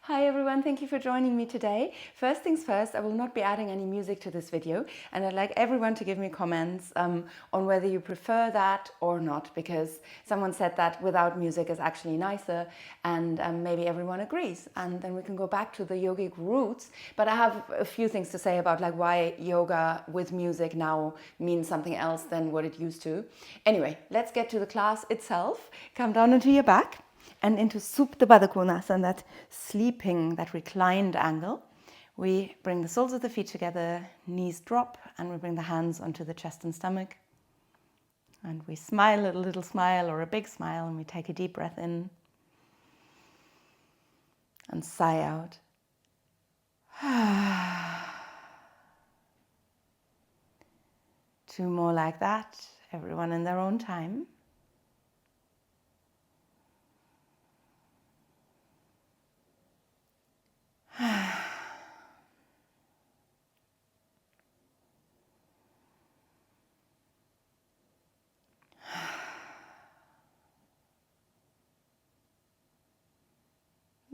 Hi everyone, thank you for joining me today. First things first, I will not be adding any music to this video, and I'd like everyone to give me comments on whether you prefer that or not, because someone said that without music is actually nicer, and maybe everyone agrees, and then we can go back to the yogic roots. But I have a few things to say about like why yoga with music now means something else than what it used to. Anyway, let's get to the class itself. Come down onto your back and into Supta Baddha Konasana, that sleeping, that reclined angle. We bring the soles of the feet together, knees drop, and we bring the hands onto the chest and stomach. And we smile, a little smile or a big smile, and we take a deep breath in and sigh out. Two more like that, everyone in their own time.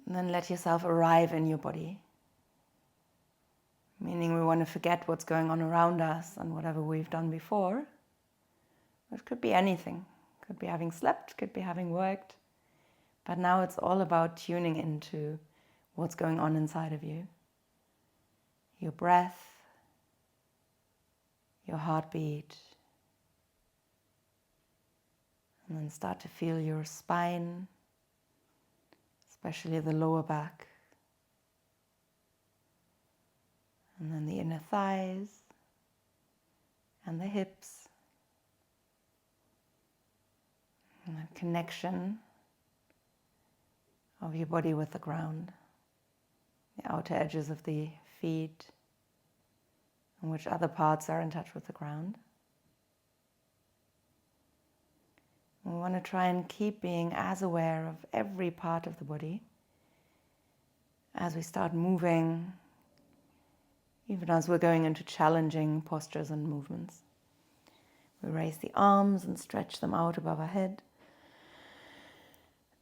And then let yourself arrive in your body. Meaning we want to forget what's going on around us and whatever we've done before. It could be anything. Could be having slept, could be having worked. But now it's all about tuning into what's going on inside of you. Your breath, your heartbeat. And then start to feel your spine, especially the lower back. And then the inner thighs and the hips. And that connection of your body with the ground. The outer edges of the feet, and which other parts are in touch with the ground. We want to try and keep being as aware of every part of the body as we start moving, even as we're going into challenging postures and movements. We raise the arms and stretch them out above our head.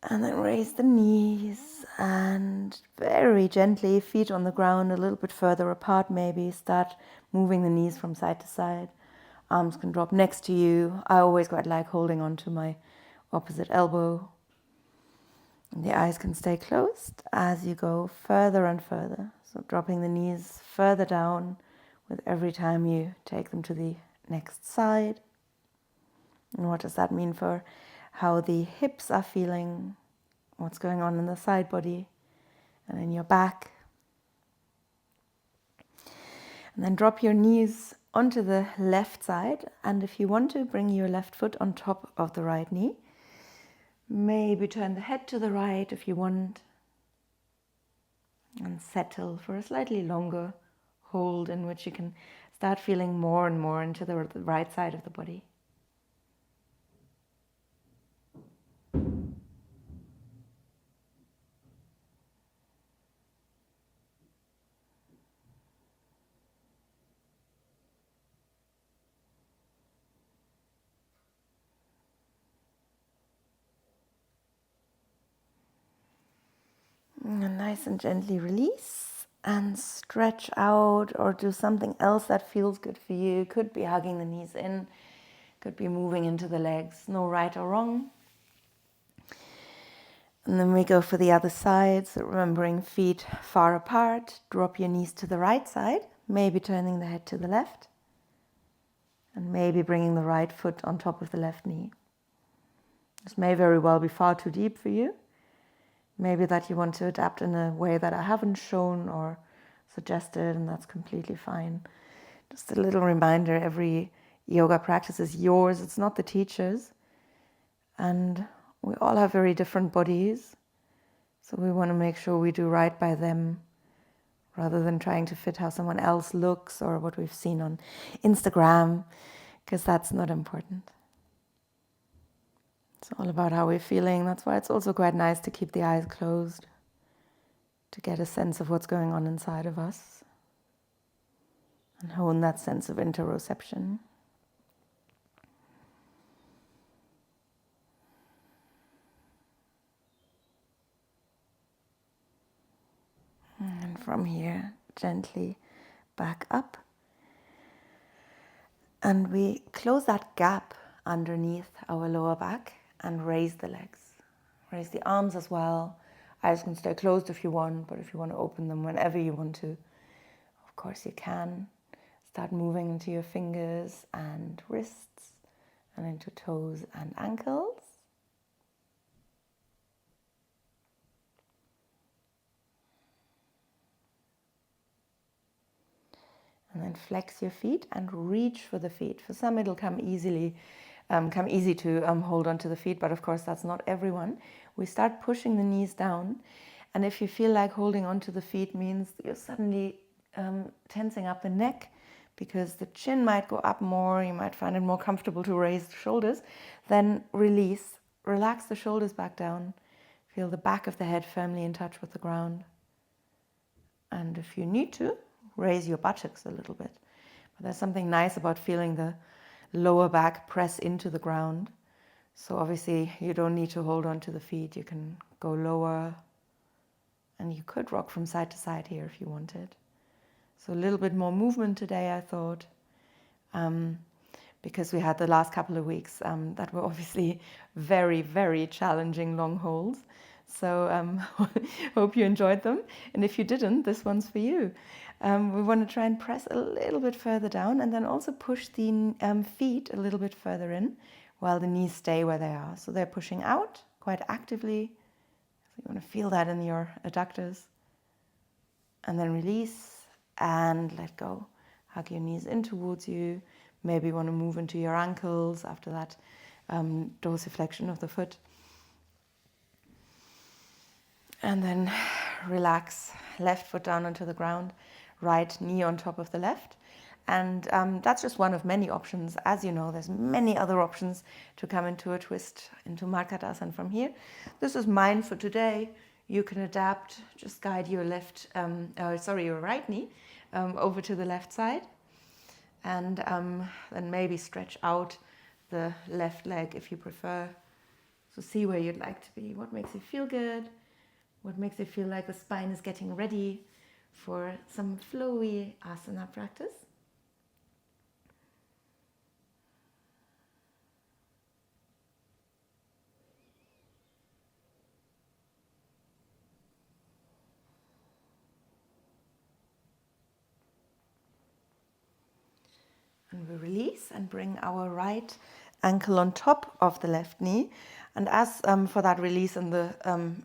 And then raise the knees and very gently, feet on the ground, a little bit further apart maybe. Start moving the knees from side to side. Arms can drop next to you. I always quite like holding on to my opposite elbow. And the eyes can stay closed as you go further and further. So dropping the knees further down with every time you take them to the next side. And what does that mean for how the hips are feeling, what's going on in the side body and in your back. And then drop your knees onto the left side, and if you want to, bring your left foot on top of the right knee. Maybe turn the head to the right if you want, and settle for a slightly longer hold in which you can start feeling more and more into the right side of the body. And nice and gently release and stretch out, or do something else that feels good for you. Could be hugging the knees in, could be moving into the legs, no right or wrong. And then we go for the other side, so remembering feet far apart. Drop your knees to the right side, maybe turning the head to the left, and maybe bringing the right foot on top of the left knee. This may very well be far too deep for you. Maybe that you want to adapt in a way that I haven't shown or suggested, and that's completely fine. Just a little reminder, every yoga practice is yours, it's not the teacher's. And we all have very different bodies, so we want to make sure we do right by them rather than trying to fit how someone else looks or what we've seen on Instagram, because that's not important. It's all about how we're feeling. That's why it's also quite nice to keep the eyes closed, to get a sense of what's going on inside of us and hone that sense of interoception. from here, gently back up. And we close that gap underneath our lower back and raise the legs. Raise the arms as well. Eyes can stay closed if you want, but if you want to open them whenever you want to, of course you can. Start moving into your fingers and wrists and into toes and ankles. And then flex your feet and reach for the feet. For some it'll come easy to hold onto the feet, but of course that's not everyone. We start pushing the knees down, and if you feel like holding onto the feet means you're suddenly tensing up the neck because the chin might go up more, you might find it more comfortable to raise the shoulders, then release, relax the shoulders back down, feel the back of the head firmly in touch with the ground. And if you need to, raise your buttocks a little bit. But there's something nice about feeling the lower back press into the ground. So obviously you don't need to hold on to the feet. You can go lower, and you could rock from side to side here if you wanted. So a little bit more movement today, I thought, because we had the last couple of weeks that were obviously very, very challenging long holds. So hope you enjoyed them. And if you didn't, this one's for you. We want to try and press a little bit further down and then also push the feet a little bit further in while the knees stay where they are. So they're pushing out quite actively. So you want to feel that in your adductors. And then release and let go. Hug your knees in towards you. Maybe you want to move into your ankles after that dorsiflexion of the foot. And then relax, left foot down onto the ground, right knee on top of the left. And that's just one of many options. As you know, there's many other options to come into a twist, into Markadasana from here. This is mine for today. You can adapt, just guide your your right knee over to the left side. And then maybe stretch out the left leg if you prefer. So see where you'd like to be, what makes you feel good. What makes you feel like the spine is getting ready for some flowy asana practice? And we release and bring our right ankle on top of the left knee. And as for that release in the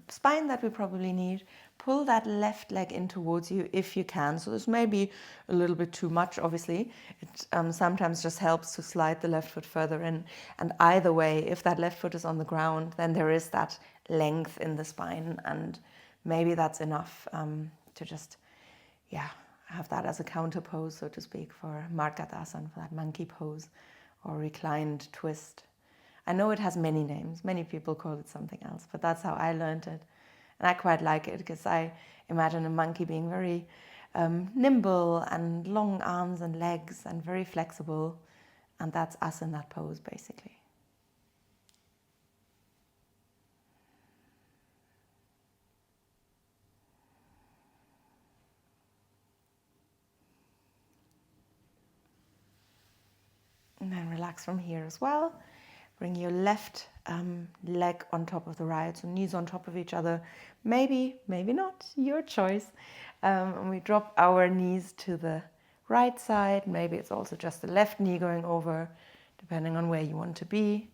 spine that we probably need, pull that left leg in towards you if you can. So this may be a little bit too much, obviously. It sometimes just helps to slide the left foot further in. And either way, if that left foot is on the ground, then there is that length in the spine. And maybe that's enough to just, have that as a counter pose, so to speak, for Markadasana, for that monkey pose or reclined twist. I know it has many names. Many people call it something else, but that's how I learned it. And I quite like it because I imagine a monkey being very nimble and long arms and legs and very flexible. And that's us in that pose, basically. And then relax from here as well. Bring your left leg on top of the right, so knees on top of each other. Maybe, maybe not, your choice. And we drop our knees to the right side. Maybe it's also just the left knee going over, depending on where you want to be.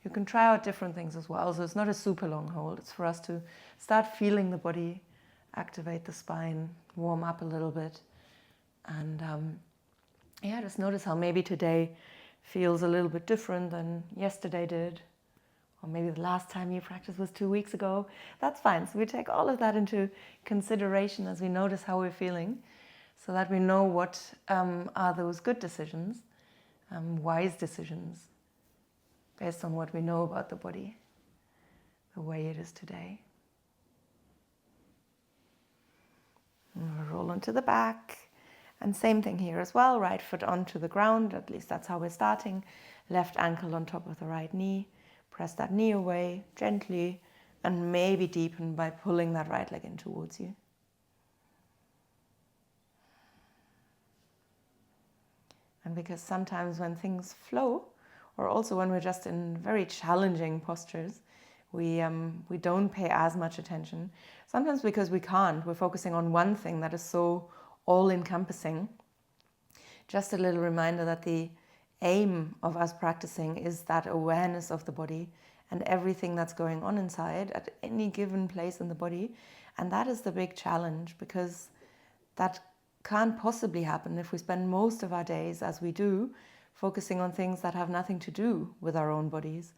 You can try out different things as well. So it's not a super long hold. It's for us to start feeling the body, activate the spine, warm up a little bit. And just notice how maybe today feels a little bit different than yesterday did, or maybe the last time you practiced was 2 weeks ago. That's fine. So we take all of that into consideration as we notice how we're feeling, so that we know what are those good decisions, wise decisions, based on what we know about the body, the way it is today. And we'll roll onto the back. And same thing here as well, right foot onto the ground, at least that's how we're starting. Left ankle on top of the right knee. Press that knee away gently and maybe deepen by pulling that right leg in towards you. And because sometimes when things flow, or also when we're just in very challenging postures, we don't pay as much attention. Sometimes because we can't. We're focusing on one thing that is so all-encompassing. Just a little reminder that the aim of us practicing is that awareness of the body and everything that's going on inside at any given place in the body. And that is the big challenge, because that can't possibly happen if we spend most of our days, as we do, focusing on things that have nothing to do with our own bodies.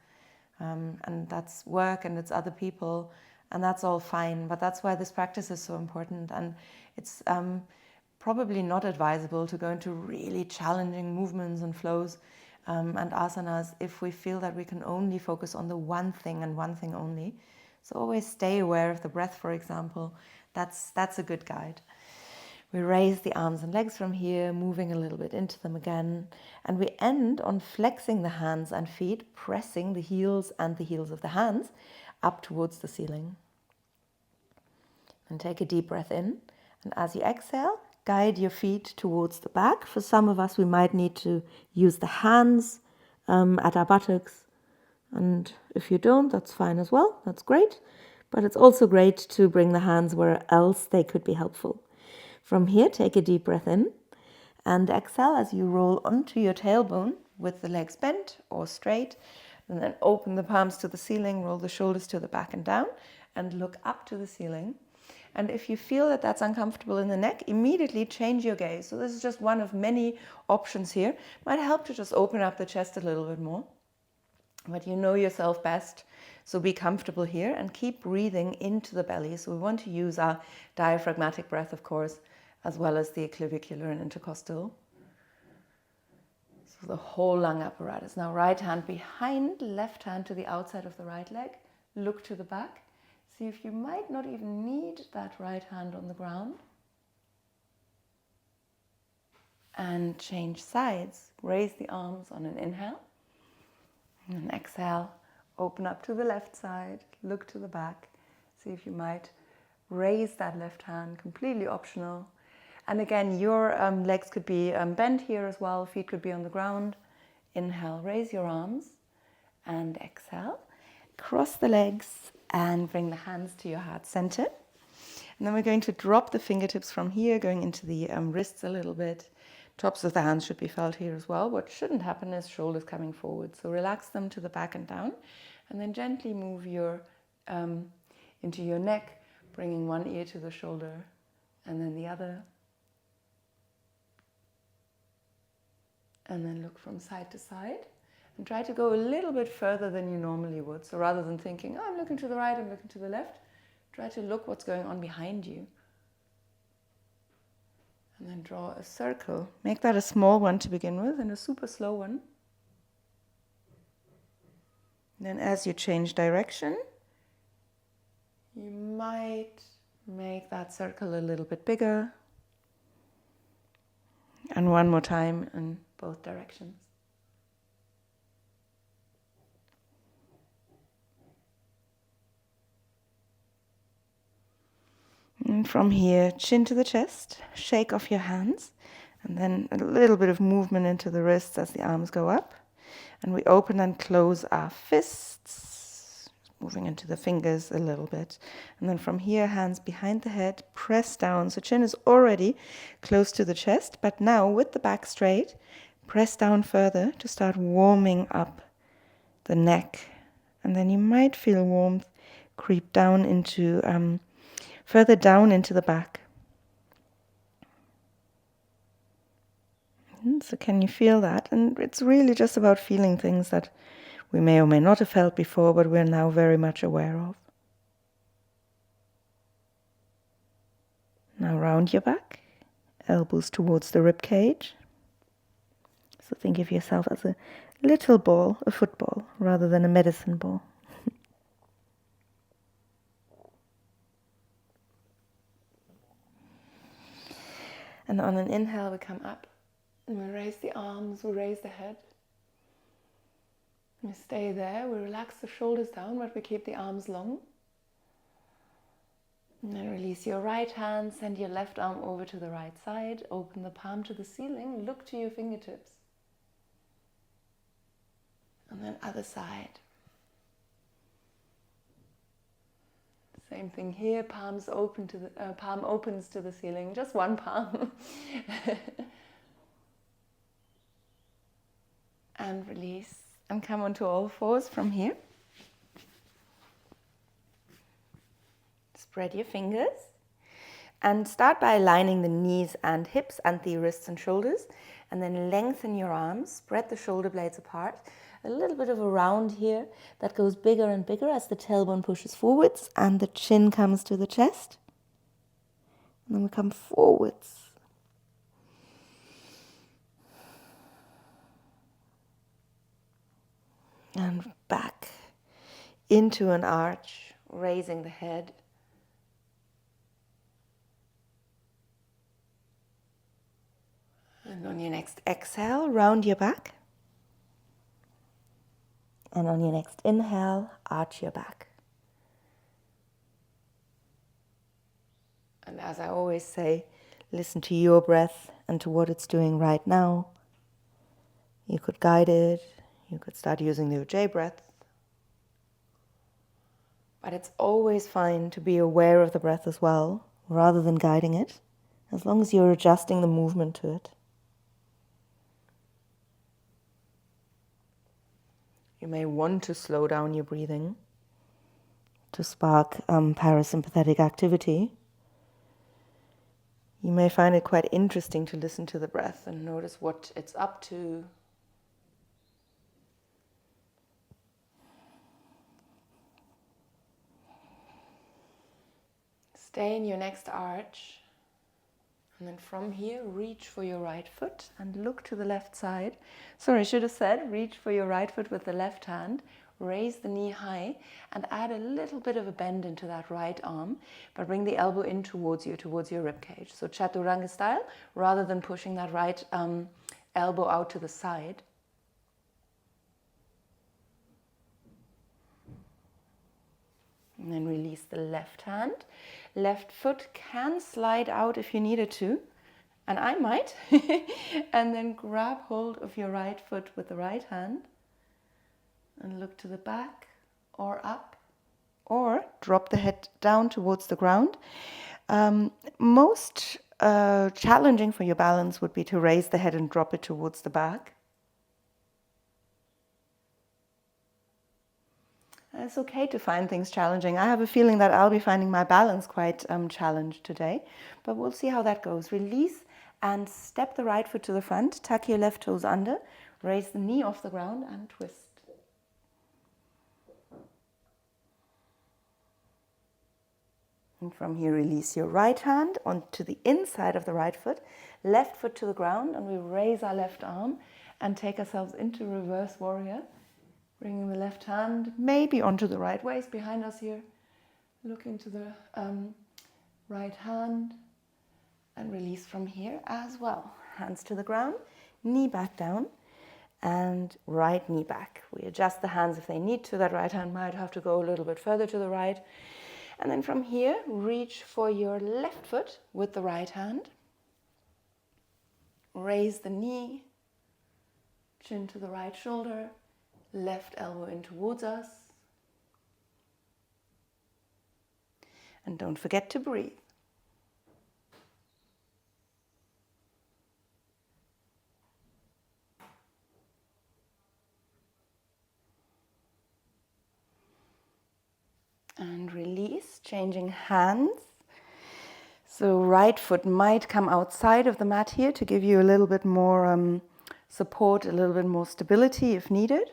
And that's work and it's other people, and that's all fine. But that's why this practice is so important. And it's probably not advisable to go into really challenging movements and flows and asanas if we feel that we can only focus on the one thing and one thing only. So always stay aware of the breath, for example. That's a good guide. We raise the arms and legs from here, moving a little bit into them again. And we end on flexing the hands and feet, pressing the heels and the heels of the hands up towards the ceiling. And take a deep breath in. And as you exhale, guide your feet towards the back. For some of us, we might need to use the hands at our buttocks. And if you don't, that's fine as well. That's great. But it's also great to bring the hands where else they could be helpful. From here, take a deep breath in and exhale as you roll onto your tailbone with the legs bent or straight. And then open the palms to the ceiling, roll the shoulders to the back and down, and look up to the ceiling. And if you feel that that's uncomfortable in the neck, immediately change your gaze. So this is just one of many options here. Might help to just open up the chest a little bit more. But you know yourself best, so be comfortable here and keep breathing into the belly. So we want to use our diaphragmatic breath, of course, as well as the clavicular and intercostal. So the whole lung apparatus. Now right hand behind, left hand to the outside of the right leg. Look to the back. See if you might not even need that right hand on the ground. And change sides. Raise the arms on an inhale. And then exhale, open up to the left side, look to the back. See if you might raise that left hand, completely optional. And again, your legs could be bent here as well, feet could be on the ground. Inhale, raise your arms, and exhale. Cross the legs and bring the hands to your heart center. And then we're going to drop the fingertips from here, going into the wrists a little bit. Tops of the hands should be felt here as well. What shouldn't happen is shoulders coming forward. So relax them to the back and down. And then gently move your into your neck, bringing one ear to the shoulder and then the other. And then look from side to side. And try to go a little bit further than you normally would. So rather than thinking, oh, I'm looking to the right, I'm looking to the left, try to look what's going on behind you. And then draw a circle. Make that a small one to begin with and a super slow one. And then as you change direction, you might make that circle a little bit bigger. And one more time in both directions. And from here, chin to the chest, shake off your hands, and then a little bit of movement into the wrists as the arms go up. And we open and close our fists, moving into the fingers a little bit. And then from here, hands behind the head, press down. So chin is already close to the chest, but now with the back straight, press down further to start warming up the neck. And then you might feel warmth creep down into further down into the back. So can you feel that? And it's really just about feeling things that we may or may not have felt before, but we're now very much aware of. Now round your back, elbows towards the rib cage. So think of yourself as a little ball, a football, rather than a medicine ball. And on an inhale, we come up. And we raise the arms, we raise the head. We stay there, we relax the shoulders down, but we keep the arms long. And then release your right hand, send your left arm over to the right side, open the palm to the ceiling, look to your fingertips. And then other side. Same thing here, palms open to the palm opens to the ceiling, just one palm. And release and come onto all fours from here. Spread your fingers and start by aligning the knees and hips and the wrists and shoulders, and then lengthen your arms, spread the shoulder blades apart. A little bit of a round here that goes bigger and bigger as the tailbone pushes forwards and the chin comes to the chest. And then we come forwards. And back into an arch, raising the head. And on your next exhale, round your back. And on your next inhale, arch your back. And as I always say, listen to your breath and to what it's doing right now. You could guide it. You could start using the Ujjayi breath. But it's always fine to be aware of the breath as well, rather than guiding it, as long as you're adjusting the movement to it. You may want to slow down your breathing to spark parasympathetic activity. You may find it quite interesting to listen to the breath and notice what it's up to. Stay in your next arch. And then from here, reach for your right foot and look to the left side. Sorry, I should have said, reach for your right foot with the left hand, raise the knee high, and add a little bit of a bend into that right arm, but bring the elbow in towards you, towards your rib cage. So Chaturanga style, rather than pushing that right elbow out to the side. And then release the left hand. Left foot can slide out if you needed to, and I might. And then grab hold of your right foot with the right hand and look to the back or up, or drop the head down towards the ground. Most challenging for your balance would be to raise the head and drop it towards the back. It's okay to find things challenging. I have a feeling that I'll be finding my balance quite challenged today, but we'll see how that goes. Release and step the right foot to the front, tuck your left toes under, raise the knee off the ground and twist. And from here, release your right hand onto the inside of the right foot, left foot to the ground, and we raise our left arm and take ourselves into reverse warrior. Bringing the left hand maybe onto the right waist behind us here. Look into the right hand and release from here as well. Hands to the ground, knee back down and right knee back. We adjust the hands if they need to. That right hand might have to go a little bit further to the right. And then from here, reach for your left foot with the right hand. Raise the knee, chin to the right shoulder. Left elbow in towards us. And don't forget to breathe. And release, changing hands. So right foot might come outside of the mat here to give you a little bit more support, a little bit more stability if needed.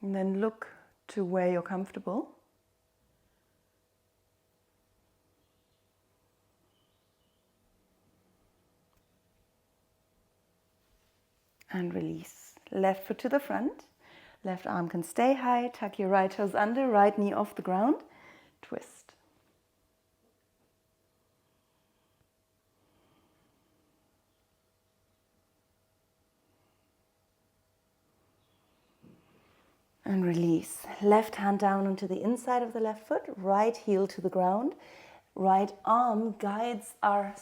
And then look to where you're comfortable. And release. Left foot to the front. Left arm can stay high. Tuck your right toes under, right knee off the ground. Twist. And release. Left hand down onto the inside of the left foot, right heel to the ground. Right arm guides our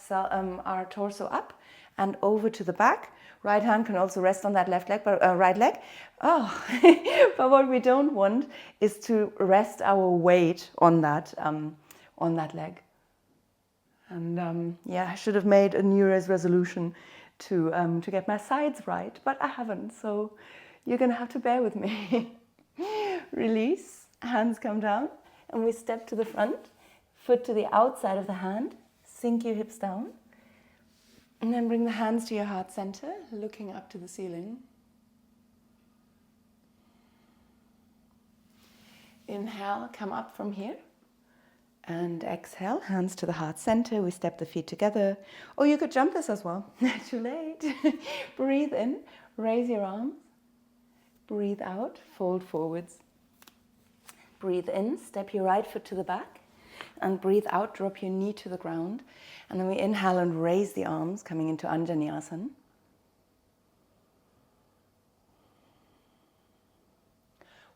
torso up and over to the back. Right hand can also rest on that left leg, but right leg. Oh, but what we don't want is to rest our weight on that leg. And yeah, I should have made a New Year's resolution to get my sides right, but I haven't. So you're gonna have to bear with me. Release. Hands come down, and we step to the front. Foot to the outside of the hand, sink your hips down, and then bring the hands to your heart center, looking up to the ceiling. Inhale, come up from here, and exhale, hands to the heart center. We step the feet together, or you could jump this as well. Too late. Breathe in, raise your arms. Breathe out, fold forwards. Breathe in, step your right foot to the back. And breathe out, drop your knee to the ground. And then we inhale and raise the arms, coming into Anjaneyasana.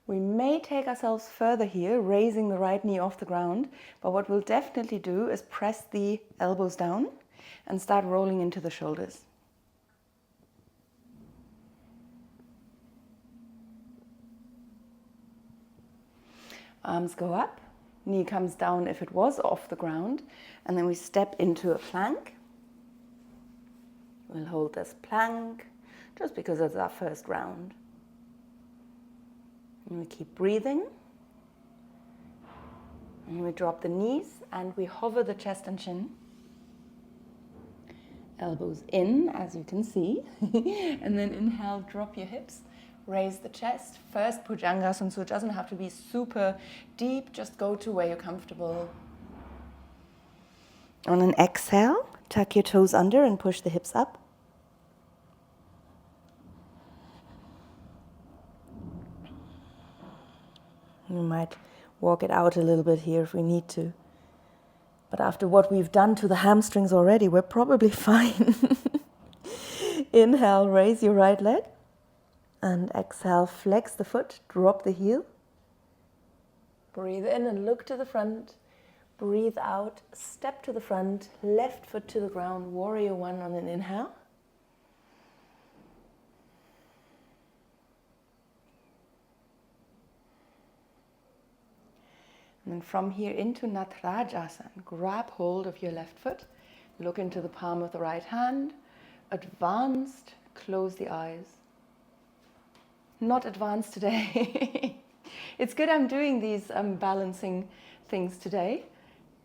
We may take ourselves further here, raising the right knee off the ground. But what we'll definitely do is press the elbows down and start rolling into the shoulders. Arms go up. Knee comes down if it was off the ground, and then we step into a plank. We'll hold this plank just because it's our first round. And we keep breathing. And we drop the knees and we hover the chest and chin. Elbows in, as you can see. And then inhale, drop your hips. Raise the chest. First Bhujangasana, so it doesn't have to be super deep. Just go to where you're comfortable. On an exhale, tuck your toes under and push the hips up. You might walk it out a little bit here if we need to. But after what we've done to the hamstrings already, we're probably fine. Inhale, raise your right leg. And exhale, flex the foot, drop the heel. Breathe in and look to the front. Breathe out, step to the front, left foot to the ground, warrior one on an inhale. And then from here into Natarajasana, grab hold of your left foot, look into the palm of the right hand, advanced, close the eyes. Not advanced today. It's good I'm doing these balancing things today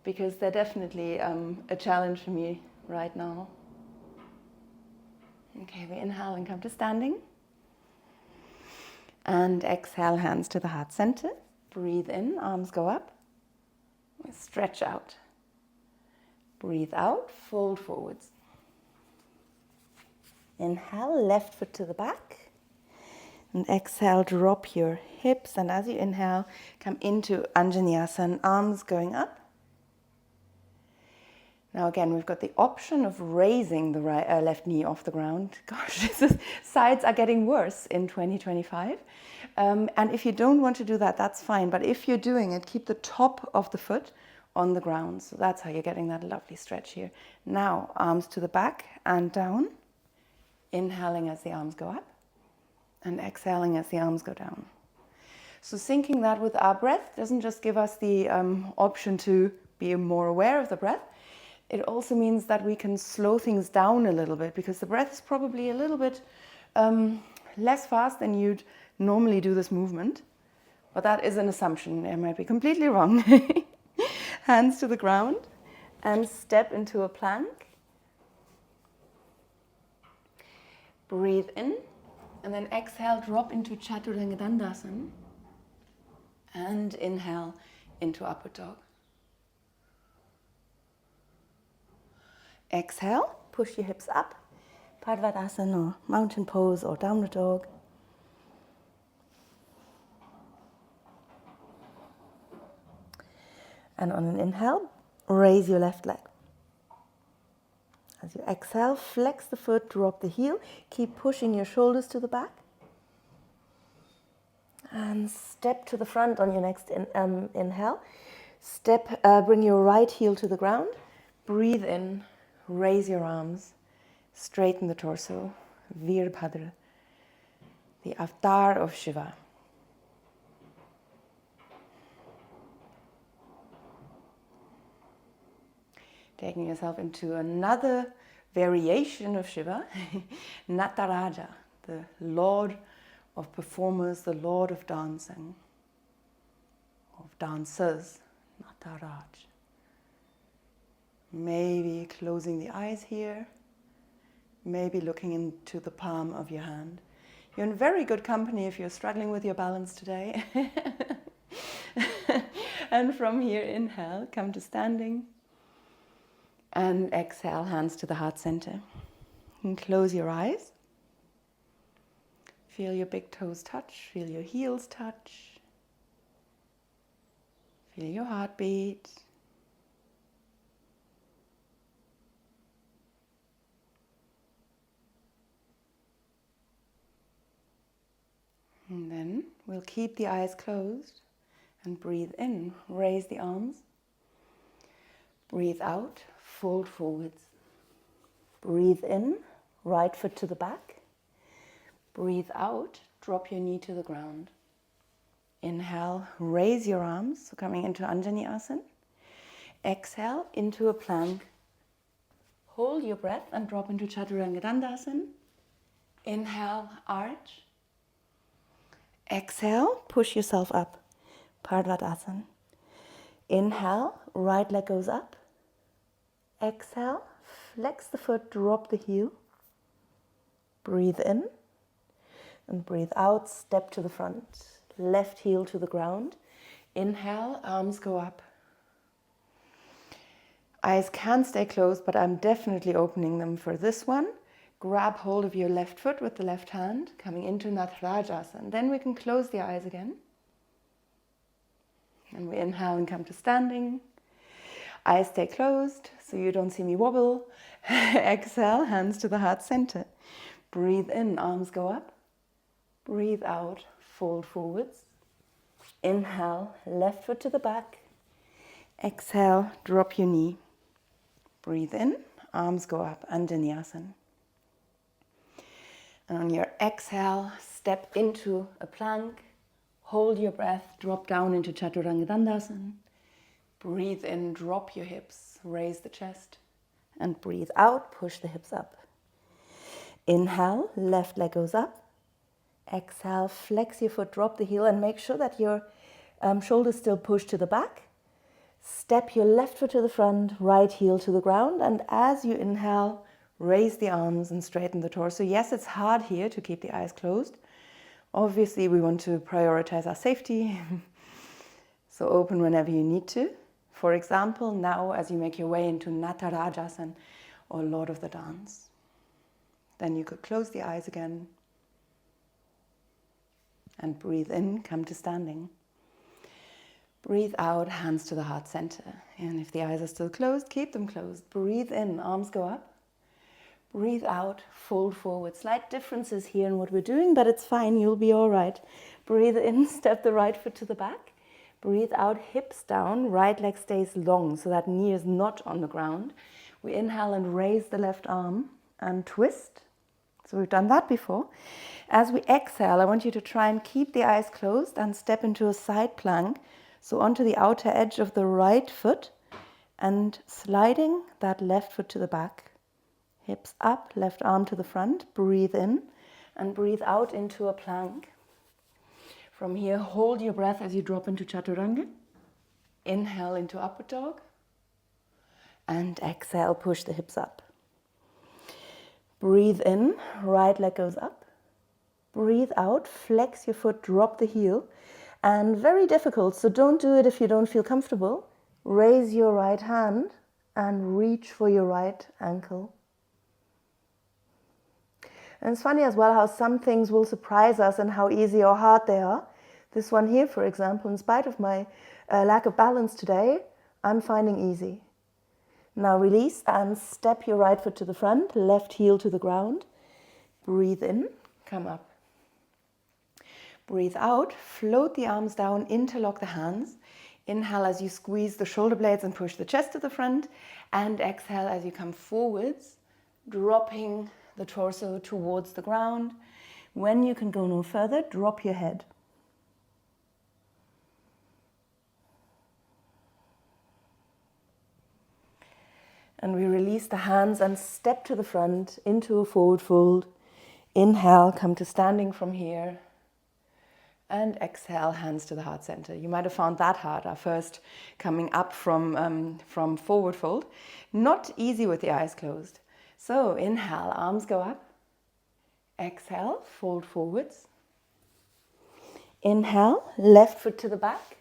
because they're definitely a challenge for me right now. Okay, we inhale and come to standing. And exhale, hands to the heart center. Breathe in, arms go up. Stretch out. Breathe out, fold forwards. Inhale, left foot to the back. And exhale, drop your hips. And as you inhale, come into Anjaneyasana, arms going up. Now again, we've got the option of raising the left knee off the ground. Gosh, sides are getting worse in 2025. And if you don't want to do that, that's fine. But if you're doing it, keep the top of the foot on the ground. So that's how you're getting that lovely stretch here. Now, arms to the back and down. Inhaling as the arms go up. And exhaling as the arms go down. So syncing that with our breath doesn't just give us the option to be more aware of the breath. It also means that we can slow things down a little bit because the breath is probably a little bit less fast than you'd normally do this movement. But that is an assumption. I might be completely wrong. Hands to the ground and step into a plank. Breathe in. And then exhale, drop into Chaturanga Dandasana. And inhale into Upward Dog. Exhale, push your hips up. Padvadasana or Mountain Pose or Downward Dog. And on an inhale, raise your left leg. As you exhale, flex the foot, drop the heel. Keep pushing your shoulders to the back. And step to the front on your next inhale. Bring your right heel to the ground. Breathe in, raise your arms, straighten the torso. Virbhadra, the avatar of Shiva. Taking yourself into another variation of Shiva, Nataraja, the Lord of performers, the Lord of dancing, of dancers, Nataraj. Maybe closing the eyes here, maybe looking into the palm of your hand. You're in very good company if you're struggling with your balance today. And from here, inhale, come to standing. And exhale, hands to the heart center. And close your eyes. Feel your big toes touch, feel your heels touch. Feel your heartbeat. And then we'll keep the eyes closed and breathe in, raise the arms. Breathe out, fold forwards. Breathe in, right foot to the back. Breathe out, drop your knee to the ground. Inhale, raise your arms, so coming into Anjani Asana. Exhale, into a plank. Hold your breath and drop into Chaturanga Dandasana. Inhale, arch. Exhale, push yourself up, Pardvadasana. Inhale, right leg goes up. Exhale, flex the foot, drop the heel. Breathe in and breathe out, step to the front. Left heel to the ground. Inhale, arms go up. Eyes can stay closed, but I'm definitely opening them for this one. Grab hold of your left foot with the left hand, coming into Natarajasana. Then we can close the eyes again. And we inhale and come to standing. Eyes stay closed, so you don't see me wobble. Exhale, hands to the heart center. Breathe in, arms go up. Breathe out, fold forwards. Inhale, left foot to the back. Exhale, drop your knee. Breathe in, arms go up, Anjaneyasana. And on your exhale, step into a plank. Hold your breath, drop down into Chaturanga Dandasana. Breathe in, drop your hips, raise the chest. And breathe out, push the hips up. Inhale, left leg goes up. Exhale, flex your foot, drop the heel, and make sure that your shoulders still push to the back. Step your left foot to the front, right heel to the ground, and as you inhale, raise the arms and straighten the torso. Yes, it's hard here to keep the eyes closed. Obviously, we want to prioritize our safety, so open whenever you need to. For example, now as you make your way into Natarajasana or Lord of the Dance, then you could close the eyes again and breathe in, come to standing. Breathe out, hands to the heart center. And if the eyes are still closed, keep them closed. Breathe in, arms go up. Breathe out, fold forward. Slight differences here in what we're doing, but it's fine, you'll be all right. Breathe in, step the right foot to the back. Breathe out, hips down, right leg stays long, so that knee is not on the ground. We inhale and raise the left arm and twist. So we've done that before. As we exhale, I want you to try and keep the eyes closed and step into a side plank. So onto the outer edge of the right foot and sliding that left foot to the back. Hips up, left arm to the front. Breathe in and breathe out into a plank. From here, hold your breath as you drop into Chaturanga. Inhale into Upward Dog. And exhale, push the hips up. Breathe in, right leg goes up. Breathe out, flex your foot, drop the heel. And very difficult, so don't do it if you don't feel comfortable. Raise your right hand and reach for your right ankle. And it's funny as well how some things will surprise us and how easy or hard they are. This one here, for example, in spite of my lack of balance today, I'm finding easy. Now release and step your right foot to the front, left heel to the ground. Breathe in, come up. Breathe out, float the arms down, interlock the hands. Inhale as you squeeze the shoulder blades and push the chest to the front. And exhale as you come forwards, dropping the torso towards the ground. When you can go no further, drop your head. And we release the hands and step to the front into a forward fold. Inhale, come to standing from here. And exhale, hands to the heart center. You might have found that hard, our first coming up from forward fold. Not easy with the eyes closed. So inhale, arms go up. Exhale, fold forwards. Inhale, left foot to the back.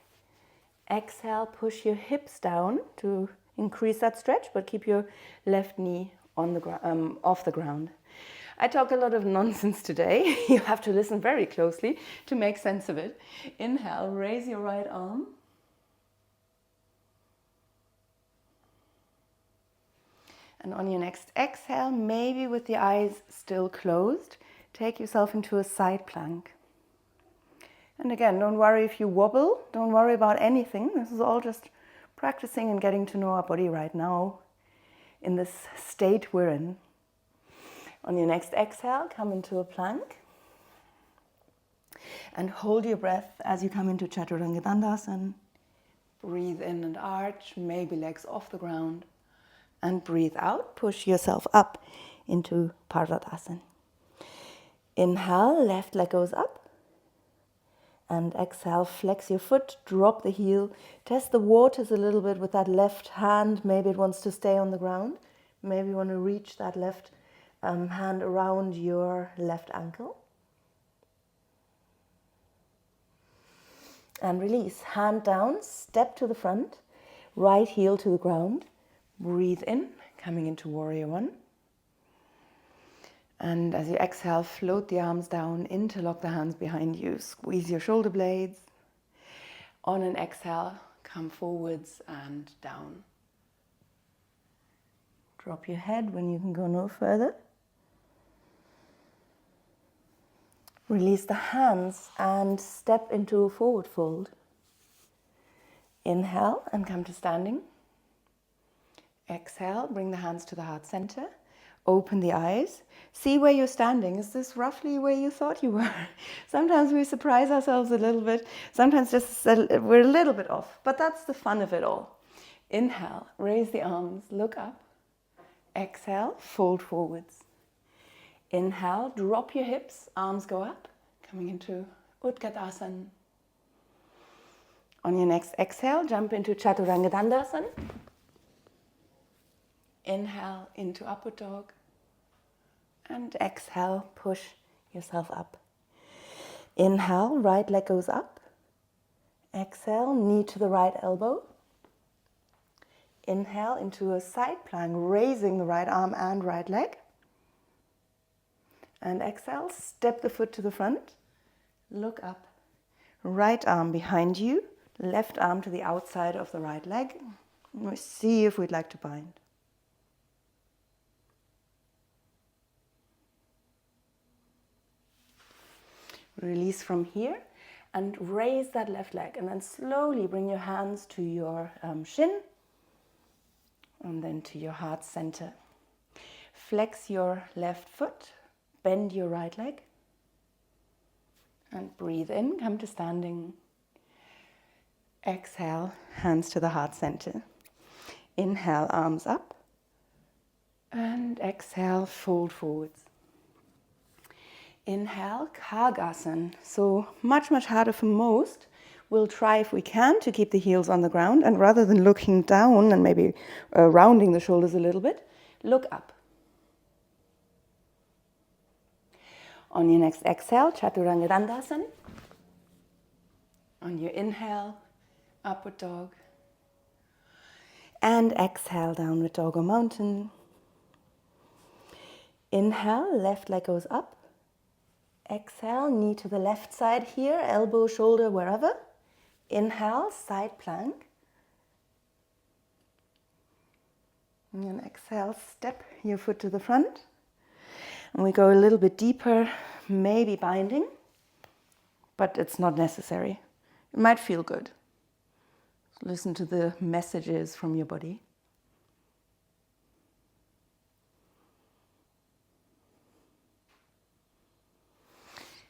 Exhale, push your hips down to increase that stretch, but keep your left knee on the off the ground. I talk a lot of nonsense today. You have to listen very closely to make sense of it. Inhale, raise your right arm. And on your next exhale, maybe with the eyes still closed, take yourself into a side plank. And again, don't worry if you wobble. Don't worry about anything. This is all just practicing and getting to know our body right now in this state we're in. On your next exhale, come into a plank and hold your breath as you come into Chaturanga Dandasana. Breathe in and arch, maybe legs off the ground. And breathe out, push yourself up into Parsvadasana. Inhale, left leg goes up. And exhale, flex your foot, drop the heel. Test the waters a little bit with that left hand. Maybe it wants to stay on the ground. Maybe you want to reach that left hand around your left ankle. And release. Hand down, step to the front, right heel to the ground. Breathe in, coming into Warrior One. And as you exhale, float the arms down, interlock the hands behind you, squeeze your shoulder blades. On an exhale, come forwards and down. Drop your head when you can go no further. Release the hands and step into a forward fold. Inhale and come to standing. Exhale, bring the hands to the heart center. Open the eyes. See where you're standing. Is this roughly where you thought you were? Sometimes we surprise ourselves a little bit. Sometimes we're a little bit off. But that's the fun of it all. Inhale, raise the arms, look up. Exhale, fold forwards. Inhale, drop your hips, arms go up, coming into Utkatasana. On your next exhale, jump into Chaturanga Dandasana. Inhale into Upward Dog. And exhale, push yourself up. Inhale, right leg goes up. Exhale, knee to the right elbow. Inhale into a side plank, raising the right arm and right leg. And exhale, step the foot to the front, look up. Right arm behind you, left arm to the outside of the right leg. We'll see if we'd like to bind. Release from here and raise that left leg. And then slowly bring your hands to your shin and then to your heart center. Flex your left foot. Bend your right leg and breathe in, come to standing. Exhale, hands to the heart center. Inhale, arms up. And exhale, fold forwards. Inhale, Kargasana. So much harder for most. We'll try if we can to keep the heels on the ground. And rather than looking down and maybe rounding the shoulders a little bit, look up. On your next exhale, Chaturanga Dandasana. On your inhale, Upward Dog. And exhale, Downward Dog or Mountain. Inhale, left leg goes up. Exhale, knee to the left side here, elbow, shoulder, wherever. Inhale, side plank. And then exhale, step your foot to the front. And we go a little bit deeper, maybe binding. but it's not necessary. It might feel good. Listen to the messages from your body.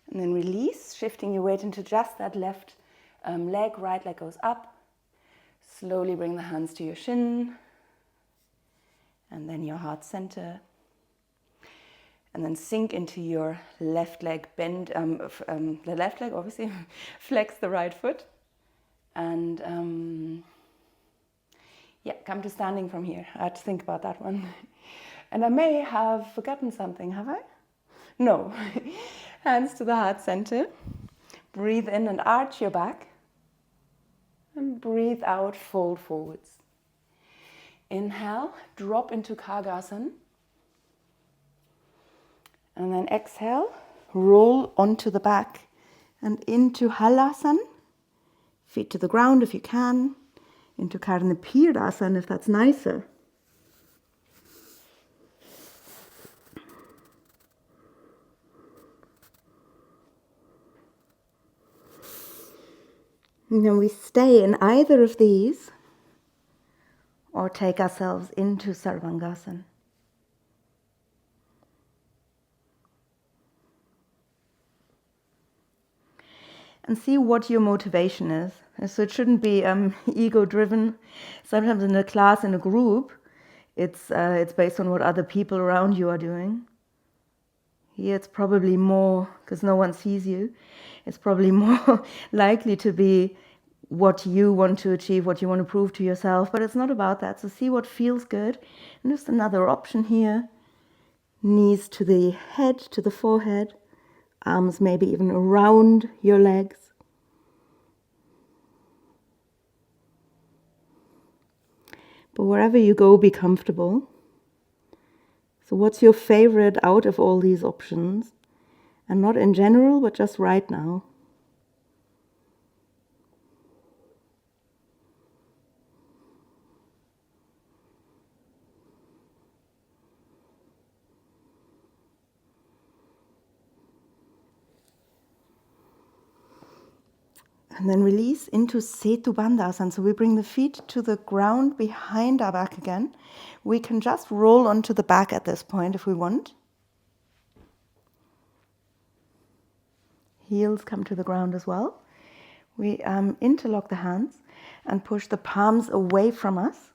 And then release, shifting your weight into just that left leg, right leg goes up. Slowly bring the hands to your shin. And then your heart center. And then sink into your left leg, bend the left leg, obviously, flex the right foot. And yeah, come to standing from here. I had to think about that one. And I may have forgotten something, have I? No. Hands to the heart center. Breathe in and arch your back. And breathe out, fold forwards. Inhale, drop into Kargasana. And then exhale, roll onto the back and into Halasana. Feet to the ground if you can. Into Karnapirasana if that's nicer. And then we stay in either of these or take ourselves into Sarvangasana. And see what your motivation is. So it shouldn't be ego-driven. Sometimes in a class, in a group, it's based on what other people around you are doing. Here it's probably more, because no one sees you, it's probably more likely to be what you want to achieve, what you want to prove to yourself, but it's not about that. So see what feels good. And just another option here. Knees to the head, to the forehead. Arms maybe even around your legs. But wherever you go, be comfortable. So what's your favorite out of all these options? And not in general, but just right now. And then release into Setu Bandhasana. So we bring the feet to the ground behind our back again. We can just roll onto the back at this point if we want. Heels come to the ground as well. We interlock the hands and push the palms away from us.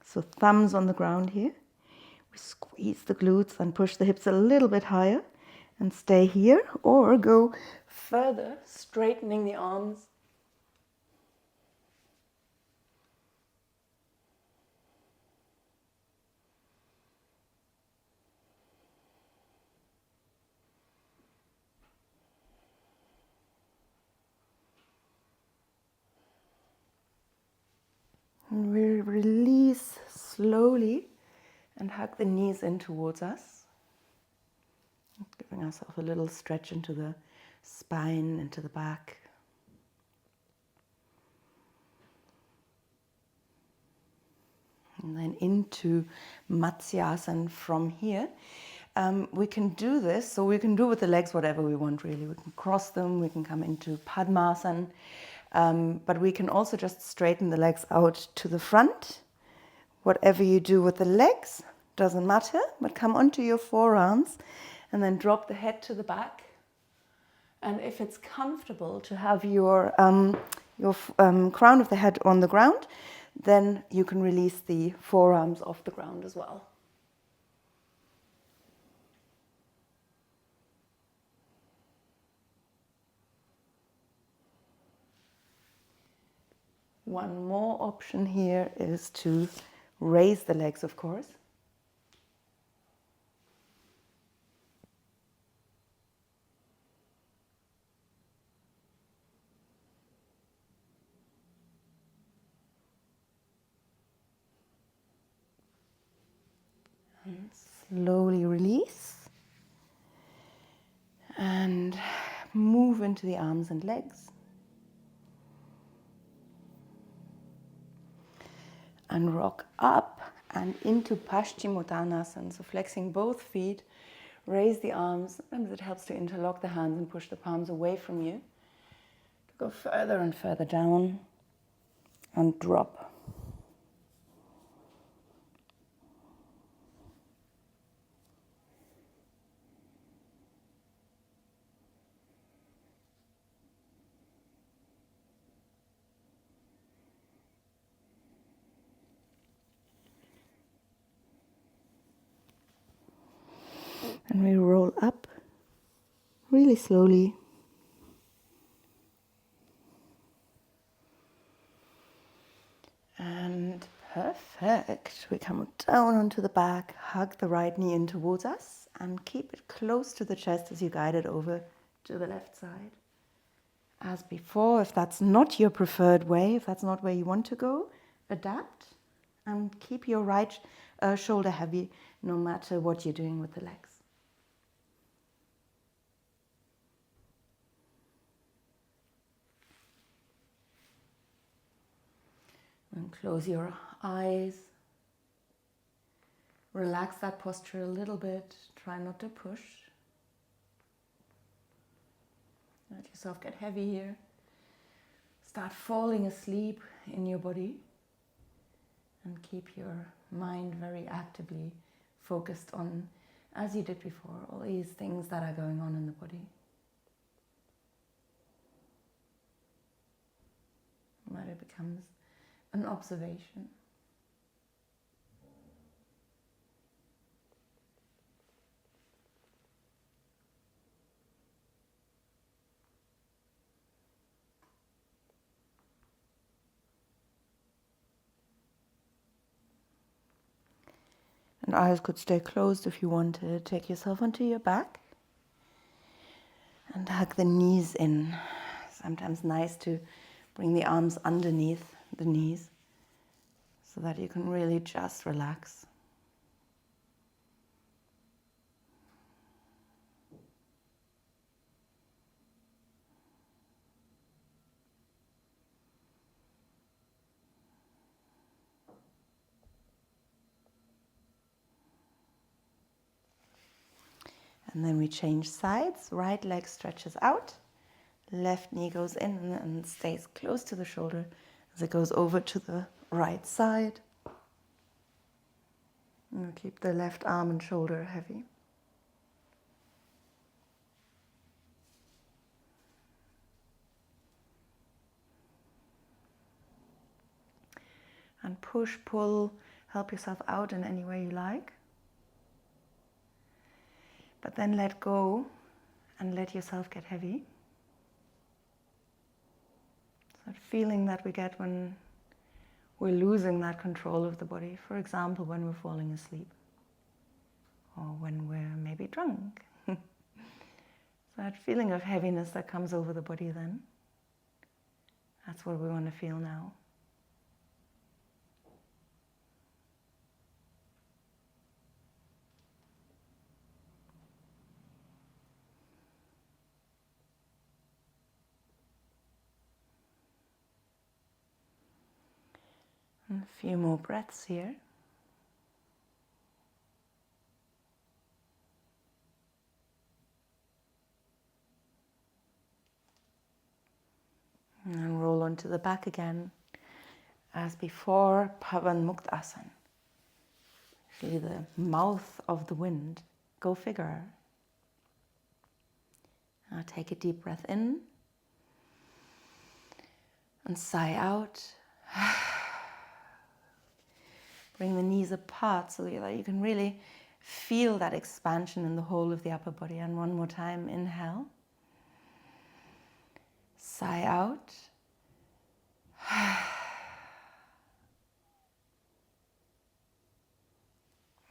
So thumbs on the ground here. We squeeze the glutes and push the hips a little bit higher and stay here, or go further, straightening the arms. And we release slowly and hug the knees in towards us. Giving ourselves a little stretch into the spine, into the back. And then into Matsyasana from here. We can do this, so we can do with the legs whatever we want really. We can cross them, we can come into Padmasana, but we can also just straighten the legs out to the front. Whatever you do with the legs, doesn't matter, but come onto your forearms and then drop the head to the back. And if it's comfortable to have your crown of the head on the ground, then you can release the forearms off the ground as well. One more option here is to raise the legs, of course. And slowly release. And move into the arms and legs. And rock up and into Paschimottanasana. So flexing both feet, raise the arms. Sometimes it helps to interlock the hands and push the palms away from you. To go further and further down and drop. And we roll up really slowly. And perfect. We come down onto the back, hug the right knee in towards us, and keep it close to the chest as you guide it over to the left side. As before, if that's not your preferred way, if that's not where you want to go, adapt and keep your right shoulder heavy no matter what you're doing with the legs. And close your eyes. Relax that posture a little bit. Try not to push. Let yourself get heavy here. Start falling asleep in your body. And keep your mind very actively focused on, as you did before, all these things that are going on in the body. That it becomes an observation. And eyes could stay closed if you want to. Take yourself onto your back and hug the knees in. Sometimes nice to bring the arms underneath the knees so that you can really just relax. And then we change sides. Right leg stretches out. Left knee goes in and stays close to the shoulder as it goes over to the right side. And keep the left arm and shoulder heavy. And push, pull, help yourself out in any way you like. But then let go and let yourself get heavy. That feeling that we get when we're losing that control of the body. For example, when we're falling asleep. Or when we're maybe drunk. So that feeling of heaviness that comes over the body then. That's what we want to feel now. And a few more breaths here. And roll onto the back again. As before, Pavan Muktasana. Actually the mouth of the wind. Go figure. Now take a deep breath in. And sigh out. Bring the knees apart so that you can really feel that expansion in the whole of the upper body. And one more time, inhale. Sigh out.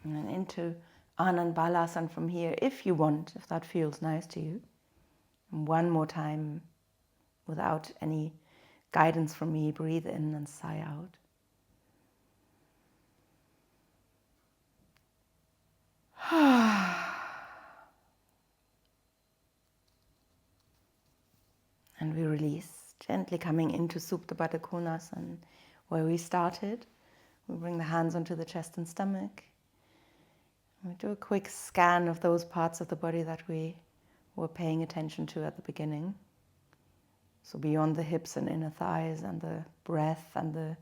And then into Anand Balasana from here, if you want, if that feels nice to you. And one more time, without any guidance from me, breathe in and sigh out. And we release, gently coming into Supta Baddha Konasana, where we started. We bring the hands onto the chest and stomach. We do a quick scan of those parts of the body that we were paying attention to at the beginning. So beyond the hips and inner thighs and the breath and the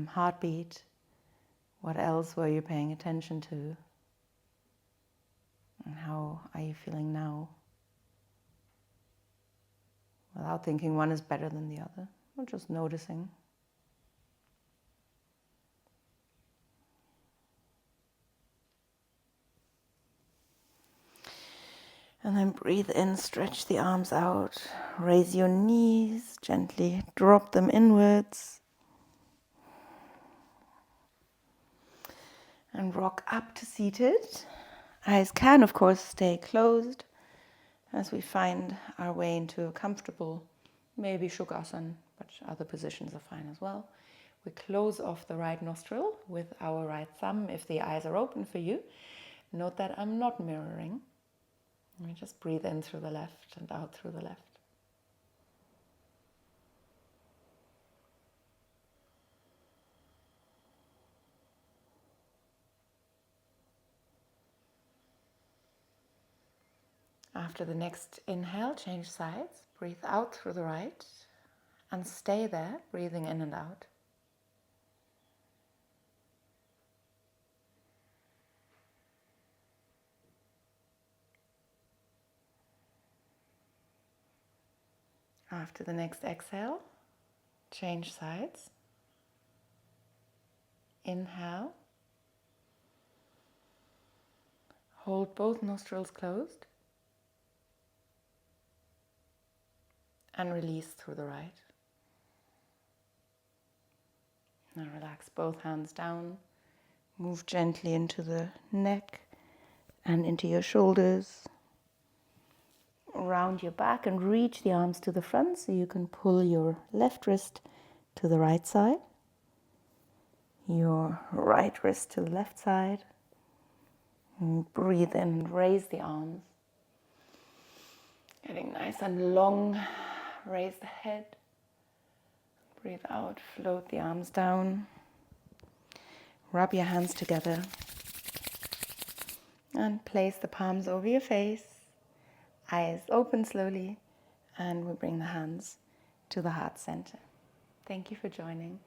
heartbeat, what else were you paying attention to? And how are you feeling now? Without thinking one is better than the other, or just noticing. And then breathe in, stretch the arms out, raise your knees, gently drop them inwards. And rock up to seated. Eyes can, of course, stay closed as we find our way into a comfortable, maybe Shukasan, but other positions are fine as well. We close off the right nostril with our right thumb if the eyes are open for you. Note that I'm not mirroring. We just breathe in through the left and out through the left. After the next inhale, change sides. Breathe out through the right and stay there, breathing in and out. After the next exhale, change sides. Inhale. Hold both nostrils closed. And release through the right. Now relax both hands down. Move gently into the neck and into your shoulders. Round your back and reach the arms to the front so you can pull your left wrist to the right side. Your right wrist to the left side. And breathe in and raise the arms. Getting nice and long. Raise the head. Breathe out, float the arms down. Rub your hands together. And place the palms over your face. Eyes open slowly. And we bring the hands to the heart center. Thank you for joining.